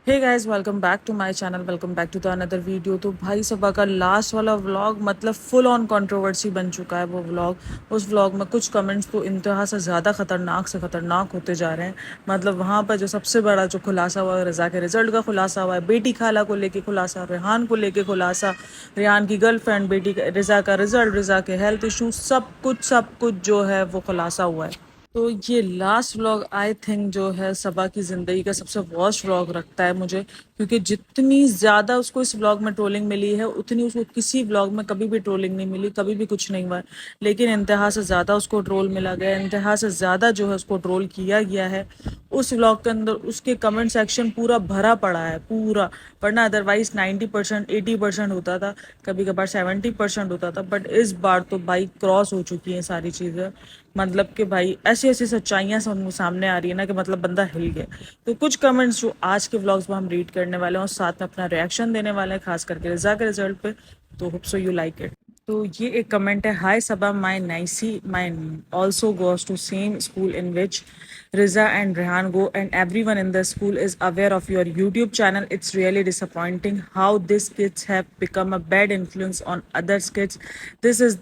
Hey guys, welcome back to my channel. Welcome back to the another video. तो भाई सबा का last वाला vlog मतलब फुल ऑन कंट्रोवर्सी बन चुका है वो व्लॉग। उस व्लॉग में कुछ कमेंट्स तो इंतहा से ख़तरनाक होते जा रहे हैं। मतलब वहाँ पर जो सबसे बड़ा जो खुलासा हुआ, रज़ा के रिजल्ट का खुलासा हुआ है, बेटी खाला को लेके खुलासा, रेहान को लेके खुलासा, रेहान की गर्लफ्रेंड, बेटी रिज़ा का रिजल्ट, रिज़ा के हेल्थ इशू, सब कुछ जो है वो खुलासा हुआ है। तो ये लास्ट व्लॉग आई थिंक जो है सबा की ज़िंदगी का सबसे वर्स्ट व्लॉग लगता है मुझे, क्योंकि जितनी ज़्यादा उसको इस व्लॉग में ट्रोलिंग मिली है उतनी उसको किसी व्लॉग में कभी भी ट्रोलिंग नहीं मिली, कभी भी कुछ नहीं हुआ। लेकिन इंतहा से ज़्यादा उसको ट्रोल मिला गया, इंतहा से ज़्यादा जो है उसको ट्रोल किया गया है। उस व्लॉग के अंदर उसके कमेंट सेक्शन पूरा भरा पड़ा है, पूरा। वरना अदरवाइज 90% 80% होता था, कभी कभार 70% होता था, बट इस बार तो भाई क्रॉस हो चुकी हैं सारी चीज़ें। मतलब कि भाई ऐसी ऐसी सच्चाइयाँ सामने आ रही है ना कि मतलब बंदा हिल गया। तो कुछ कमेंट्स जो आज के व्लॉग्स में हम रीड करने वाले हैं और साथ में अपना रिएक्शन देने वाले हैं, खास करके रिजा के रिजल्ट पे। तो hope so you like it. तो ये एक कमेंट है, hi Saba, my niece my also goes to same school in which Riza and Rehan go, and everyone in the school is aware of your YouTube channel. It's really disappointing how these kids have become a bad influence on other kids. This is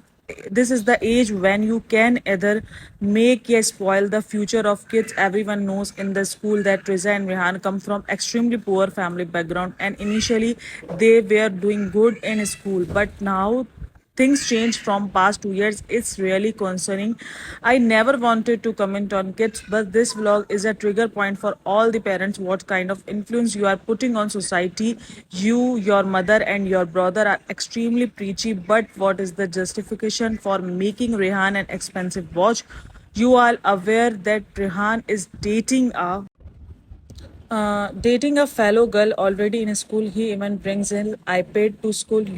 this is the age when you can either make or spoil the future of kids. Everyone knows in the school that Riza and Rehan come from extremely poor family background, and initially they were doing good in school, but now things changed from past 2 years. It's really concerning. I never wanted to comment on kids, but this vlog is a trigger point for all the parents. What kind of influence you are putting on society? You, your mother and your brother are extremely preachy, but what is the justification for making Rehan an expensive watch? You are aware that Rehan is dating a fellow girl already in school. He even brings in iPad to school,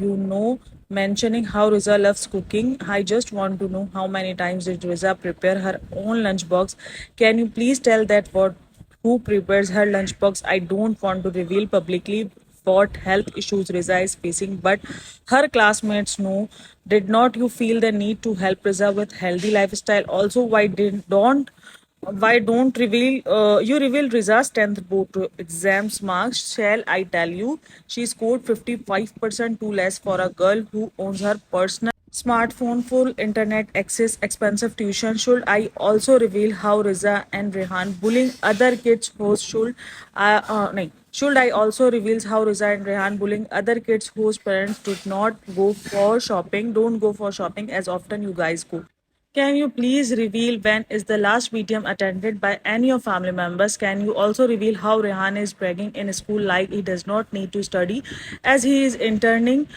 mentioning how Riza loves cooking. I just want to know how many times did Riza prepare her own lunchbox? Can you please tell that what who prepares her lunchbox? I don't want to reveal publicly what health issues Riza is facing, but her classmates know. Did not you feel the need to help Riza with healthy lifestyle? Also, why don't reveal you reveal Riza's 10th board exams marks? Shall I tell you? She scored 55% too less for a girl who owns her personal smartphone, full internet access, expensive tuition. Should I also reveal how Riza and Rehan bullying other kids whose nahin. Should I also reveal how Riza and Rehan bullying other kids whose parents don't go for shopping as often you guys go? Can you please reveal when is the last BTM attended by any of family members? Can you also reveal how Rehan is bragging in school like he does not need to study as he is interning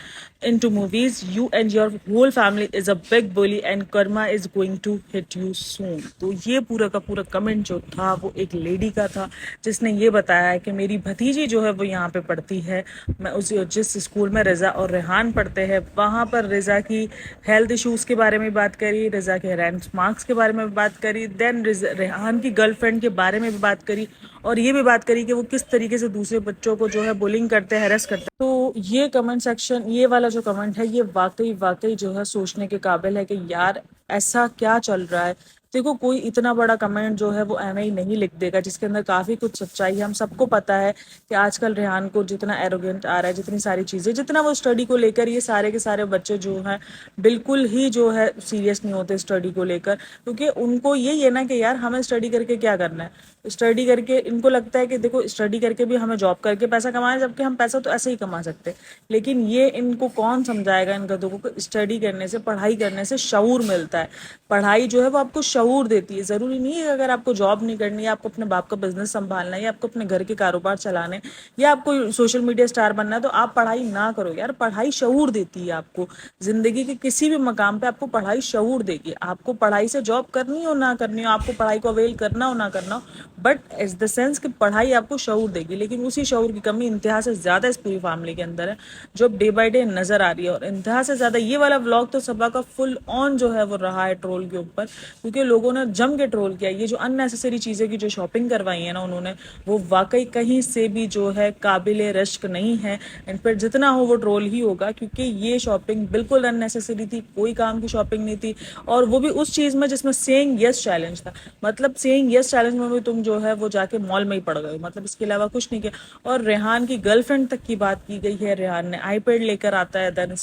into movies? You and your whole family is a big bully and karma is going to hit you soon. तो ये पूरा का पूरा comment जो था वो एक lady का था, जिसने ये बताया है कि मेरी भतीजी जो है वो यहाँ पे पढ़ती है, मैं उस जिस स्कूल में रिजा और रेहान पढ़ते हैं वहाँ पर रिजा की हेल्थ इश्यूज़ के बारे में बात करी, रिजा के रैंक मार्क्स के बारे में भी बात करी, देन रेहान की गर्लफ्रेंड के बारे में भी बात करी, और ये भी बात करी कि वो किस तरीके से दूसरे बच्चों को जो है बुलिंग करते हैं, हेरस करते हैं। तो ये कमेंट सेक्शन, ये वाला जो कमेंट है, ये वाकई वाकई जो है सोचने के काबिल है कि यार ऐसा क्या चल रहा है। देखो, कोई इतना बड़ा कमेंट जो है वो एवं ही नहीं लिख देगा जिसके अंदर काफ़ी कुछ सच्चाई है। हम सबको पता है कि आजकल रेहान को जितना एरोगेंट आ रहा है, जितनी सारी चीज़ें, जितना वो स्टडी को लेकर, ये सारे के सारे बच्चे जो हैं बिल्कुल ही जो है सीरियस नहीं होते स्टडी को लेकर, क्योंकि उनको यही है ना कि यार हमें स्टडी करके क्या करना है। स्टडी करके इनको लगता है कि देखो स्टडी करके भी हमें जॉब करके पैसा कमाना है, जबकि हम पैसा तो ऐसे ही कमा सकते हैं। लेकिन ये इनको कौन समझाएगा इन गधों को कि स्टडी करने से, पढ़ाई करने से शऊर मिलता है। पढ़ाई जो है वो आपको शऊर देती है। ज़रूरी नहीं है अगर आपको जॉब नहीं करनी है, आपको अपने बाप का बिजनेस संभालना है, या आपको अपने घर के कारोबार चलाने, या आपको सोशल मीडिया स्टार बनना है, तो आप पढ़ाई ना करो यार। पढ़ाई शऊर देती है आपको, ज़िंदगी के किसी भी मकाम पे आपको पढ़ाई शऊर देगी। आपको पढ़ाई से जॉब करनी हो ना करनी हो, आपको पढ़ाई को अवेल करना हो ना करना हो, बट इज द सेंस कि पढ़ाई आपको शऊर देगी। लेकिन उसी शऊर की कमी इंतहा से ज़्यादा इस पूरी फैमिली के अंदर है, जो डे बाई डे नज़र आ रही है। और इंतहा से ज़्यादा ये वाला व्लॉग तो सबा का फुल ऑन जो है वो रहा है ट्रोल के ऊपर, क्योंकि लोगों ने जम के ट्रोल किया। ये जो अननेसेसरी चीज़ें की जो शॉपिंग करवाई है ना उन्होंने, वो वाकई कहीं से भी जो है काबिले रश्क नहीं है। एंड फिर जितना हो वो ट्रोल ही होगा, क्योंकि ये शॉपिंग बिल्कुल अननेसेसरी थी, कोई काम की शॉपिंग नहीं थी। और वो भी उस चीज़ में जिसमें सेइंग यस चैलेंज था। मतलब सेइंग यस चैलेंज में भी तुम जो है वो जाके मॉल में ही पड़ गए, मतलब इसके अलावा कुछ नहीं किया। और रेहान की गर्लफ्रेंड तक की बात की गई है। रेहान ने आईपैड लेकर आता है, देन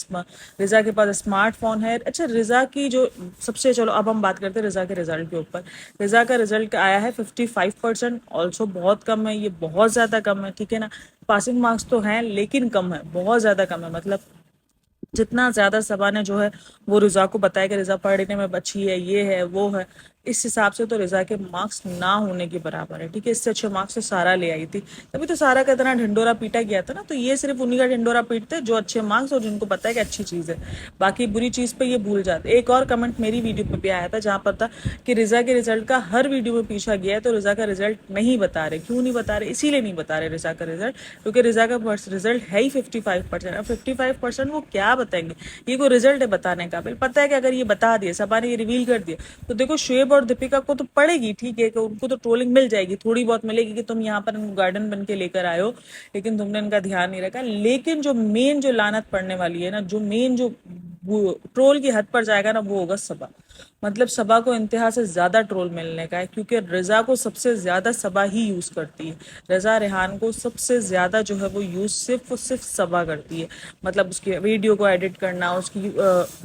रिजा के पास स्मार्टफोन है। अच्छा, रिजा की जो सबसे, चलो अब हम बात करते हैं रिजा के रिजल्ट के ऊपर। रिजा का रिजल्ट आया है 55%। ऑल्सो बहुत कम है, ये बहुत ज़्यादा कम है, ठीक है ना। पासिंग मार्क्स तो हैं लेकिन कम है, बहुत ज़्यादा कम है। मतलब जितना ज्यादा सबा ने जो है वो रिजा को बताया कि रिजा पढ़ने में अच्छी है, ये है वो है, इस हिसाब से तो रिजा के मार्क्स ना होने के बराबर है, ठीक है। इससे अच्छे मार्क्स तो सारा ले आई थी, तभी तो सारा का इतना ढिंडोरा पीटा गया था ना। तो ये सिर्फ उन्हीं का ढिंडोरा पीटते जो अच्छे मार्क्स और जिनको पता है कि अच्छी चीज़ है, बाकी बुरी चीज़ पे ये भूल जाते। एक और कमेंट मेरी वीडियो पे भी आया था जहाँ पर था कि रिजा के रिजल्ट का हर वीडियो में पूछा गया है तो रिजा का रिजल्ट नहीं बता रहे। क्यों नहीं बता रहे? इसीलिए नहीं बता रहे रिजा का रिजल्ट, क्योंकि रिजा का रिजल्ट है ही 55%। अब 55% वो क्या बताएंगे? ये कोई रिजल्ट है बताने का? पता है कि अगर ये बता दिए, सबा ने ये रिवील कर दिया, तो देखो शुएब और दीपिका को तो पड़ेगी, ठीक है, कि उनको तो ट्रोलिंग मिल जाएगी, थोड़ी बहुत मिलेगी कि तुम यहाँ पर गार्डन बन के लेकर आए हो लेकिन तुमने इनका ध्यान नहीं रखा। लेकिन जो मेन जो लानत पड़ने वाली है ना, जो मेन जो ट्रोल की हद पर जाएगा ना, वो होगा सबा। मतलब सबा को इंतहा से ज्यादा ट्रोल मिलने का है, क्योंकि रजा को सबसे ज्यादा सबा ही यूज करती है। रजा रेहान को सबसे ज्यादा जो है वो यूज सिर्फ और सिर्फ सबा करती है। मतलब उसकी वीडियो को एडिट करना, उसकी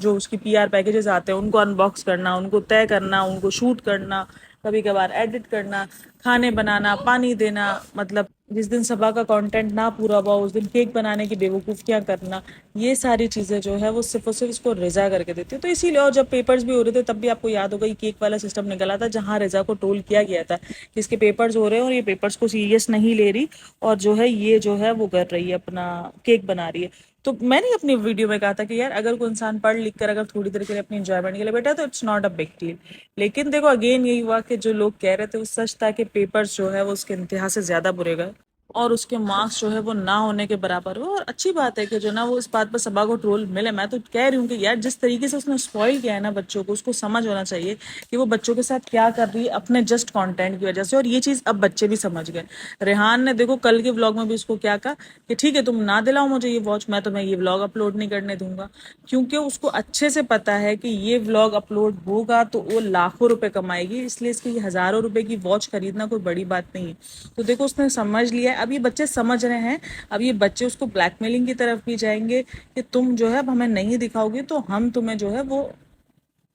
जो उसकी पीआर पैकेजेस आते हैं उनको अनबॉक्स करना, उनको तय करना, उनको शूट करना, कभी कभार एडिट करना, खाने बनाना, पानी देना। मतलब जिस दिन सभा का कंटेंट ना पूरा हुआ उस दिन केक बनाने की बेवकूफ़ियाँ करना, ये सारी चीज़ें जो है वो सिर्फ और सिर्फ इसको रिजा करके देती है। तो इसीलिए, और जब पेपर्स भी हो रहे थे तब भी आपको याद होगा ये केक वाला सिस्टम निकला था जहाँ रिजा को ट्रोल किया गया था कि इसके पेपर्स हो रहे हैं और ये पेपर्स को सीरियस नहीं ले रही, और जो है ये जो है वो कर रही है, अपना केक बना रही है। तो मैंने अपनी वीडियो में कहा था कि यार अगर कोई इंसान पढ़ लिख कर अगर थोड़ी देर के लिए अपनी इंजॉयमेंट के लिए बैठा तो it's not a big deal. लेकिन देखो अगेन यही हुआ कि जो लोग कह रहे थे वो सच था कि पेपर्स जो है वो उसके इंतहा से ज्यादा बुरे गए और उसके मार्क्स जो है वो ना होने के बराबर हो। और अच्छी बात है कि जो ना वो इस बात पर सबा को ट्रोल मिले। मैं तो कह रही हूँ कि यार जिस तरीके से उसने स्पॉइल किया है ना बच्चों को, उसको समझ होना चाहिए कि वो बच्चों के साथ क्या कर रही है अपने जस्ट कंटेंट की वजह से। और ये चीज अब बच्चे भी समझ गए। रेहान ने देखो कल के व्लॉग में भी उसको क्या कहा कि ठीक है तुम ना दिलाओ मुझे ये वॉच, मैं तुम्हें ये व्लॉग अपलोड नहीं करने दूंगा, क्योंकि उसको अच्छे से पता है कि ये व्लॉग अपलोड होगा तो वो लाखों रुपए कमाएगी, इसलिए इसकी हजारों रुपए की वॉच खरीदना कोई बड़ी बात नहीं है। तो देखो उसने समझ लिया है। अब ये बच्चे समझ रहे हैं, अब ये बच्चे उसको ब्लैकमेलिंग की तरफ भी जाएंगे कि तुम जो है अब हमें नहीं दिखाओगे तो हम तुम्हें जो है वो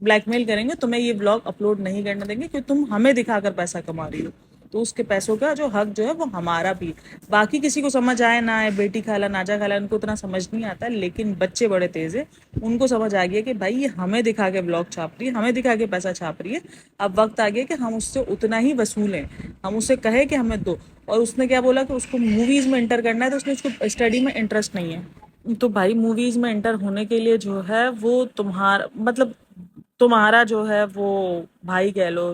ब्लैकमेल करेंगे, तुम्हें ये व्लॉग अपलोड नहीं करने देंगे क्योंकि तुम हमें दिखाकर पैसा कमा रही हो। तो उसके पैसों का जो हक जो है वो हमारा भी। बाकी किसी को समझ आए ना आए, बेटी खाला नाजा खाला उनको उतना समझ नहीं आता, लेकिन बच्चे बड़े तेज है, उनको समझ आ गया कि भाई ये हमें दिखा के ब्लॉग छाप रही है, हमें दिखा के पैसा छाप रही है। अब वक्त आ गया कि हम उससे उतना ही वसूलें, हम उससे कहे कि हमें दो। और उसने क्या बोला कि उसको मूवीज में एंटर करना है, तो उसने उसको स्टडी में इंटरेस्ट नहीं है। तो भाई मूवीज में एंटर होने के लिए जो है वो तुम्हारा मतलब तुम्हारा जो है वो भाई कह लो,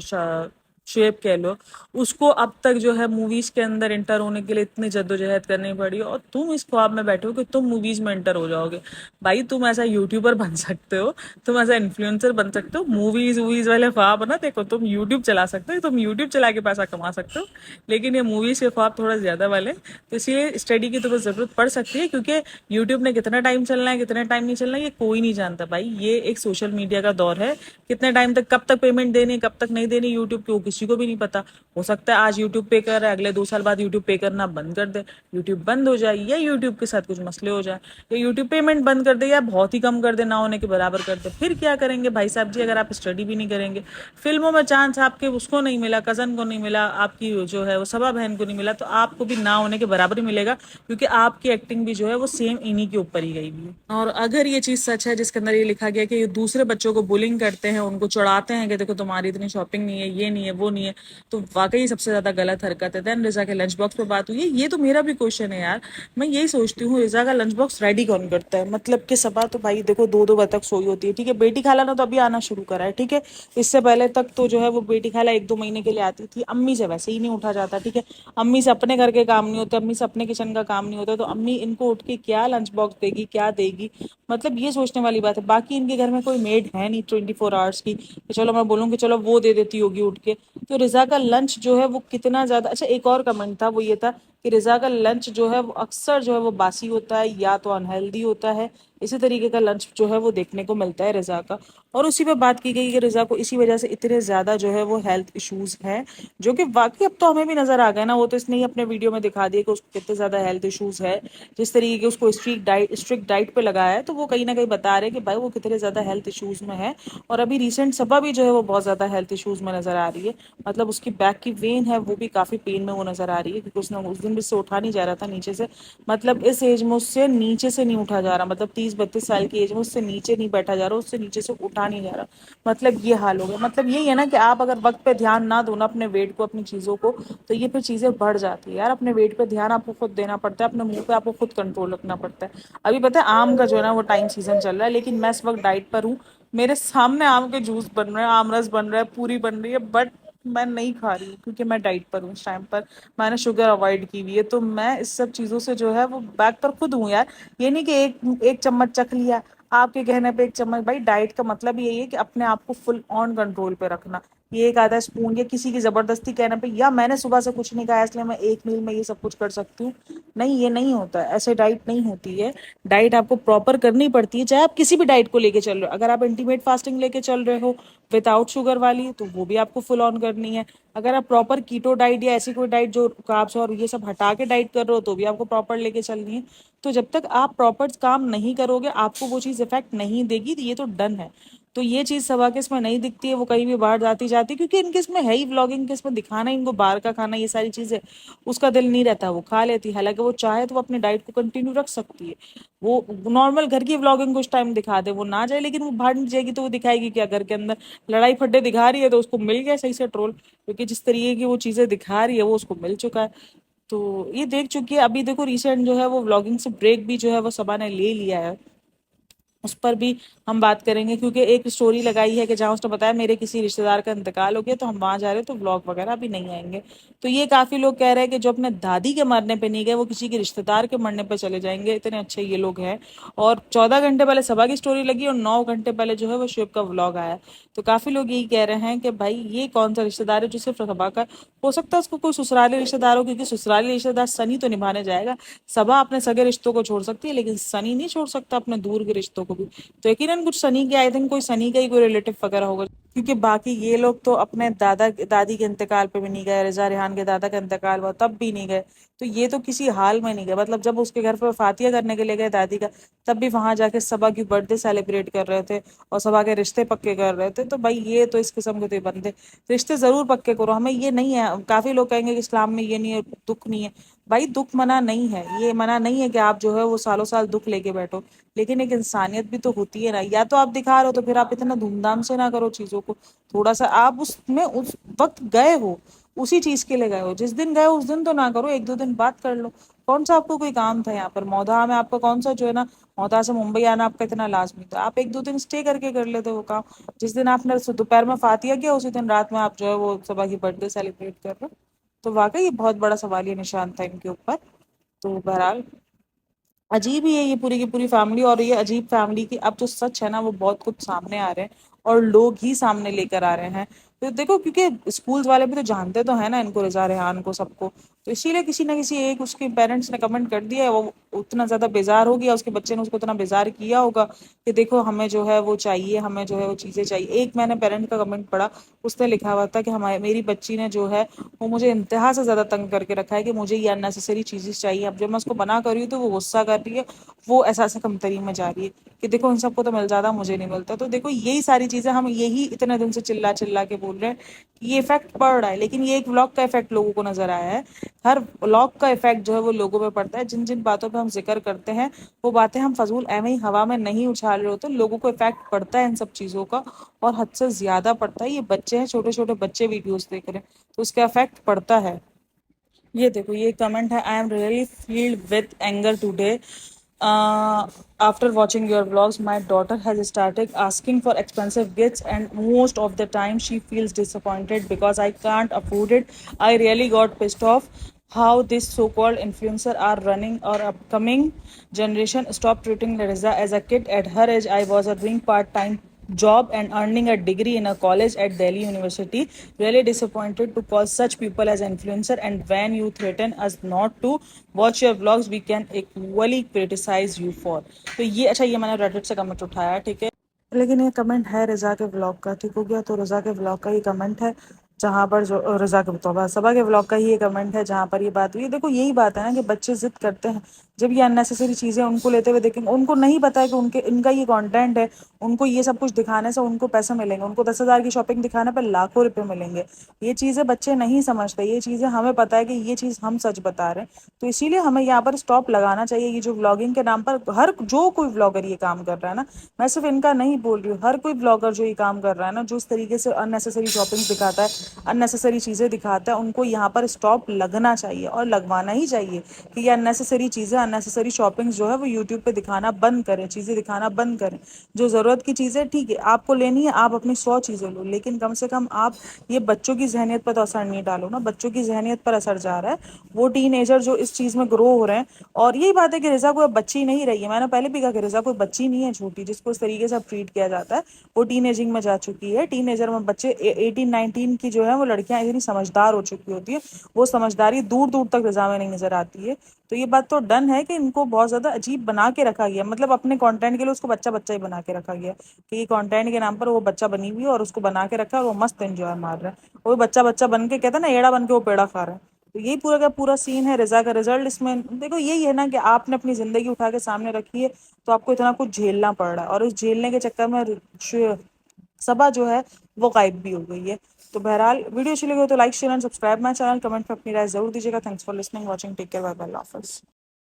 शुएब कह लो, उसको अब तक जो है मूवीज के अंदर एंटर होने के लिए इतनी जद्दोजहद करनी पड़ी और तुम इस ख्वाब में बैठे हो कि तुम मूवीज में एंटर हो जाओगे। भाई तुम ऐसा यूट्यूबर बन सकते हो, तुम ऐसा इन्फ्लुएंसर बन सकते हो, मूवीज वूवीज वाले ख्वाब ना देखो, तुम यूट्यूब चला सकते हो, तुम यूट्यूब चला के पैसा कमा सकते हो, लेकिन ये मूवीज के ख्वाब थोड़ा ज्यादा वाले। तो इसलिए स्टडी की तुम्हें जरूरत पड़ सकती है, क्योंकि यूट्यूब ने कितना टाइम चलना है कितना टाइम नहीं चलना है ये कोई नहीं जानता भाई। ये एक सोशल मीडिया का दौर है, कितने टाइम तक, कब तक पेमेंट देनी कब तक नहीं देनी यूट्यूब को किसी को भी नहीं पता। हो सकता है आज यूट्यूब पे कर रहा है, अगले 2 साल बाद यूट्यूब पे करना बंद कर दे, यूट्यूब बंद हो जाए, या यूट्यूब के साथ कुछ मसले हो जाए, या यूट्यूब पेमेंट बंद कर दे, या बहुत ही कम कर दे, ना होने के बराबर कर दे। फिर क्या करेंगे भाई साहब जी? अगर आप स्टडी भी नहीं करेंगे, फिल्मों में चांस आपके उसको नहीं मिला, कजन को नहीं मिला, आपकी जो है वो सबा बहन को नहीं मिला, तो आपको भी ना होने के बराबर ही मिलेगा, क्योंकि आपकी एक्टिंग भी जो है वो सेम इन्हीं के ऊपर ही गई हुई है। और अगर ये चीज सच है जिसके अंदर ये लिखा गया कि ये दूसरे बच्चों को बुलिंग करते हैं, उनको चढ़ाते हैं कि देखो तुम्हारी इतनी शॉपिंग नहीं है, ये नहीं है वो नहीं है, तो वाकई सबसे ज्यादा गलत हरकत है। देन रिजा के लंच बॉक्स पे बात हुई है, ये तो मेरा भी क्वेश्चन है यार। मैं यही सोचती हूँ रिजा का लंच बॉक्स रेडी कौन करता है? मतलब कि सबा तो भाई देखो 2-2 बजे तक सोई होती है, ठीक है, बेटी खाला ने तो अभी आना शुरू करा है, ठीक है, इससे पहले तक तो जो है वो बेटी खाला 1-2 महीने के लिए आती थी, अम्मी से वैसे ही नहीं उठा जाता, ठीक है, अम्मी से अपने घर के काम नहीं होते, अम्मी से अपने किचन का काम नहीं होता, तो अम्मी इनको उठ के क्या लंच बॉक्स देगी, क्या देगी? मतलब ये सोचने वाली बात है। बाकी इनके घर में कोई मेड है नहीं 24 आवर्स की, तो चलो मैं बोलूँ कि चलो वो दे देती होगी उठ के। तो रिजा का लंच जो है वो कितना ज्यादा अच्छा। एक और कमेंट था, वो ये था कि रिजा का लंच जो है वो अक्सर जो है वो बासी होता है या तो अनहेल्दी होता है, इसी तरीके का लंच जो है वो देखने को मिलता है रिजा का। और उसी पे बात की गई कि रिजा को इसी वजह से इतने ज्यादा जो है वो हेल्थ इश्यूज हैं, जो कि वाकई अब तो हमें भी नजर आ गए ना, वो तो इसने ही अपने वीडियो में दिखा दिया कि उसको कितने ज्यादा हेल्थ इश्यूज है। जिस तरीके के उसको स्ट्रिक्ट डाइट पे लगाया है, तो वो कहीं ना कहीं बता रहे हैं कि भाई वो कितने ज्यादा हेल्थ इश्यूज में है। और अभी रिसेंट सभा भी जो है वो बहुत ज्यादा हेल्थ इश्यूज में नजर आ रही है। मतलब उसकी बैक की वेन है वो भी काफी पेन में वो नजर आ रही है, क्योंकि उसने उस दिन भी से उठा नहीं जा रहा था नीचे से। मतलब इस एज में उससे नीचे से नहीं उठा जा रहा, मतलब 30-32 साल की एज में उससे नीचे नहीं बैठा जा रहा, उससे नीचे से उठा नहीं जा रहा। मतलब ये हाल हो गया। मतलब यही है ना कि आप अगर वक्त पे ध्यान ना दो ना अपने वेट को, अपनी चीजों को, तो ये फिर चीजें बढ़ जाती है यार। अपने वेट पे ध्यान आपको खुद देना पड़ता है, अपने मुंह पे आपको खुद कंट्रोल रखना पड़ता है। अभी पता है आम का जो है ना वो टाइम सीजन चल रहा है, लेकिन मैं इस वक्त डाइट पर हूँ। मेरे सामने आम के जूस बन रहे हैं, आम रस बन रहा है, पूरी बन रही है, बट मैं नहीं खा रही हूँ क्योंकि मैं डाइट पर हूँ इस टाइम पर। मैंने शुगर अवॉइड की हुई है, तो मैं इस सब चीजों से जो है वो बैक पर खुद हूँ यार। ये नहीं कि एक एक चम्मच चख लिया आपके कहने पे, 1 चम्मच। भाई डाइट का मतलब यही है कि अपने आप को फुल ऑन कंट्रोल पे रखना। ये एक आधा स्पून या किसी की जबरदस्ती कहने पे, या मैंने सुबह से कुछ नहीं खाया इसलिए मैं एक मील में ये सब कुछ कर सकती हूँ, नहीं, ये नहीं होता है। ऐसे डाइट नहीं होती है। डाइट आपको प्रॉपर करनी पड़ती है, चाहे आप किसी भी डाइट को लेके चल रहे हो। अगर आप इंटीमेट फास्टिंग लेके चल रहे हो विदाउट शुगर वाली, तो वो भी आपको फुल ऑन करनी है। अगर आप प्रॉपर कीटो डाइट या ऐसी कोई डाइट जो कार्ब्स और ये सब हटा के डाइट कर रहे हो, तो भी आपको प्रॉपर लेके चलनी है। तो जब तक आप प्रॉपर काम नहीं करोगे आपको वो चीज़ इफेक्ट नहीं देगी, ये तो डन है। तो ये चीज़ सभा के इसमें नहीं दिखती है, वो कहीं भी बाहर जाती जाती, क्योंकि इनके इसमें है ही व्लॉगिंग के, इसमें दिखाना इनको बाहर का खाना, ये सारी चीज़ें उसका दिल नहीं रहता, वो खा लेती। हालांकि वो चाहे तो वो अपने डाइट को कंटिन्यू रख सकती है। वो नॉर्मल घर की व्लॉगिंग कुछ टाइम दिखा दे, वो ना जाए, लेकिन वो बाहर नहीं जाएगी तो वो दिखाएगी क्या? घर के अंदर लड़ाई फड्डे दिखा रही है तो उसको मिल गया सही से ट्रोल, क्योंकि जिस तरीके की वो चीज़ें दिखा रही है वो उसको मिल चुका है। तो ये देख चुकी है। अभी देखो रिसेंट जो है वो व्लॉगिंग से ब्रेक भी जो है वो सबा ने ले लिया है, उस पर भी हम बात करेंगे, क्योंकि एक स्टोरी लगाई है कि जहाँ उसने बताया मेरे किसी रिश्तेदार का इंतकाल हो गया तो हम वहां जा रहे हैं, तो व्लॉग वगैरह भी नहीं आएंगे। तो ये काफी लोग कह रहे हैं कि जो अपने दादी के मरने पे नहीं गए वो किसी के रिश्तेदार के मरने पे चले जाएंगे, इतने अच्छे ये लोग हैं। और 14 घंटे पहले सभा की स्टोरी लगी और 9 घंटे पहले जो है वो शिव का व्लॉग आया। तो काफी लोग यही कह रहे हैं कि भाई ये कौन सा रिश्तेदार है जो सिर्फ सभा का? हो सकता है उसको कोई ससुराली रिश्तेदार हो, क्योंकि ससुराली रिश्तेदार सनी तो निभाने जाएगा। सभा अपने सगे रिश्तों को छोड़ सकती है, लेकिन सनी नहीं छोड़ सकता अपने दूर के रिश्तों को भी। तो यकीनन कुछ सनी के, आई थिंक कोई सनी का ही कोई रिलेटिव वगैरह होगा, क्योंकि बाकी ये लोग तो अपने दादा दादी के इंतकाल पे भी नहीं गए, रिजा रेहान के दादा का इंतकाल हुआ तब भी नहीं गए। तो ये तो किसी हाल में नहीं गए। मतलब जब उसके घर पे फातिया करने के लिए गए दादी का, तब भी वहां जाके सबा की बर्थडे सेलिब्रेट कर रहे थे और सबा के रिश्ते पक्के कर रहे थे। तो भाई ये तो इस किस्म के तो बंदे, रिश्ते जरूर पक्के करो, हमें ये नहीं है। काफी लोग कहेंगे कि इस्लाम में ये नहीं है, दुख नहीं है। भाई दुख मना नहीं है, ये मना नहीं है कि आप जो है वो सालों साल दुख लेके बैठो, लेकिन एक इंसानियत भी तो होती है ना। या तो आप दिखा रहे हो तो फिर आप इतना धूमधाम से ना करो चीजों को। थोड़ा सा आप उसमें उस वक्त गए हो, उसी चीज के लिए गए हो, जिस दिन गए हो उस दिन तो ना करो, 1-2 दिन बाद कर लो। कौन सा आपको कोई काम था यहाँ पर मौधा में? आपका कौन सा जो है ना, मौधा से मुंबई आना आपका इतना लाजमी था? आप 1-2 दिन स्टे करके कर लेते वो काम। जिस दिन आपने दोपहर में फातिया किया उसी दिन रात में आप जो है वो सबा की बर्थडे सेलिब्रेट कर रहे हो। तो वाकई ये बहुत बड़ा सवालिया निशान था इनके ऊपर। तो बहरहाल अजीब ही है ये पूरी की पूरी फैमिली, और ये अजीब फैमिली की अब जो सच है ना वो बहुत कुछ सामने आ रहे हैं, और लोग ही सामने लेकर आ रहे हैं। तो देखो, क्योंकि स्कूल्स वाले भी तो जानते तो है ना इनको, रिजा रेहान को, सबको। तो इसीलिए किसी ना किसी एक उसके पेरेंट्स ने कमेंट कर दिया है, वो उतना ज्यादा बेजार हो गया, उसके बच्चे ने उसको इतना बेजार किया होगा कि देखो हमें जो है वो चाहिए, हमें जो है वो चीजें चाहिए। एक मैंने पेरेंट का कमेंट पढ़ा, उसने लिखा हुआ था कि हमारी मेरी बच्ची ने जो है वो मुझे इंतहा से ज्यादा तंग करके रखा है कि मुझे ये अननेसेसरी चीजें चाहिए। अब जब मैं उसको मना कर रही हूँ तो वो गुस्सा कर रही है, वो एहसास कमतरी में जा रही है कि देखो उन सबको तो मिल जाता, मुझे नहीं मिलता। तो देखो यही सारी चीजें हम यही इतने दिन से चिल्ला चिल्ला के बोल बोल रहे हैं कि ये इफेक्ट पड़ रहा है, लेकिन ये एक व्लॉग का इफेक्ट लोगों को नजर आया है। हर व्लॉग का इफेक्ट जो है वो लोगों पे पड़ता है। जिन जिन बातों पे हम जिक्र करते हैं वो बातें हम फजूल एवं ही हवा में नहीं उछाल रहे होते, लोगों को इफेक्ट पड़ता है इन सब चीजों का, और हद से ज्यादा पड़ता है। ये बच्चे हैं, छोटे छोटे बच्चे वीडियोस देख रहे हैं, तो उसका इफेक्ट पड़ता है। ये देखो, ये कमेंट है, I am really field with anger today after watching your vlogs. My daughter has started asking for expensive gifts, and most of the time she feels disappointed because I can't afford it. I really got pissed off how this so-called influencer are running our upcoming generation. Stop treating Larissa as a kid. At her age I was doing part-time job and earning a degree in a college at Delhi University. Really disappointed to call such people as influencer, and when you threaten us not to watch your vlogs, we can equally criticize you for. तो ये अच्छा, ये मैंने Reddit से comment उठाया, ठीक है, लेकिन ये कमेंट है रजा के व्लॉग का, ठीक हो गया। तो रजा के व्लॉग का ये कमेंट है जहाँ पर जो रजा के तौबा सबा के व्लॉग का ही ये कमेंट है जहाँ पर ये बात हुई। देखो यही बात है ना कि बच्चे जिद करते हैं, जब ये अननेसेसरी चीजें उनको लेते हुए देखेंगे, उनको नहीं पता है कि उनके इनका ये कंटेंट है, उनको ये सब कुछ दिखाने से उनको पैसे मिलेंगे, उनको 10,000 की शॉपिंग दिखाने पर लाखों रुपए मिलेंगे। ये चीजें बच्चे नहीं समझते, ये चीजें हमें पता है कि ये चीज हम सच बता रहे हैं, तो इसीलिए हमें यहाँ पर स्टॉप लगाना चाहिए। ये जो व्लॉगिंग के नाम पर हर जो कोई व्लॉगर ये काम कर रहा है ना, मैं सिर्फ इनका नहीं बोल रही हूँ, हर कोई ब्लॉगर जो ये काम कर रहा है ना, जो इस तरीके से अननेसेसरी शॉपिंग दिखाता है, अननेसेसरी चीजें दिखाता है, उनको यहाँ पर स्टॉप लगना चाहिए और लगवाना ही चाहिए कि ये अननेसेसरी चीजें, अननेसेसरी शॉपिंग जो है वो यूट्यूब पे दिखाना बंद करें, चीजें दिखाना बंद करें। जो जरूरत की चीजें ठीक है आपको लेनी है, आप अपनी 100 चीजें लो, लेकिन कम से कम आप ये बच्चों की जहनियत पर तो असर नहीं डालो ना। बच्चों की जहनियत पर असर जा रहा है, वो टीनेजर जो इस चीज में ग्रो हो रहे हैं। और यही बात है कि रिजा कोई बच्ची नहीं रही है, मैंने पहले भी कहा कि रिजा कोई बच्ची नहीं है छोटी जिसको इस तरीके से ट्रीट किया जाता है। वो टीनेजिंग में जा चुकी है, टीनेजर में बच्चे 18-19 की जो है वो लड़कियां इतनी समझदार हो चुकी होती है, वो समझदारी दूर दूर तक रिजा में नहीं नजर आती है। तो ये बात तो डन है कि इनको बहुत ज्यादा अजीब बना के रखा गया, मतलब अपने कंटेंट के लिए उसको बच्चा बच्चा ही बना के रखा गया कि ये कंटेंट के नाम पर वो बच्चा बनी हुई है और उसको बना के रखा है और वो मस्त एंजॉय मार रहा है। वो बच्चा बच्चा बन के कहता है ना, एड़ा बन के वो पेड़ा खा रहा है। तो यही पूरा का पूरा सीन है रिजा का। रिजल्ट इसमें देखो यही है ना कि आपने अपनी जिंदगी उठा के सामने रखी है, तो आपको इतना कुछ झेलना पड़ रहा है, और उस झेलने के चक्कर में सबा जो है वो गायब भी हो गई है। तो बहरहाल वीडियो अच्छी लगी हो तो like share and subscribe my channel, comment में अपनी राय जरूर दीजिएगा। Thanks for listening, watching, take care, bye bye, अल्लाह हाफिज़।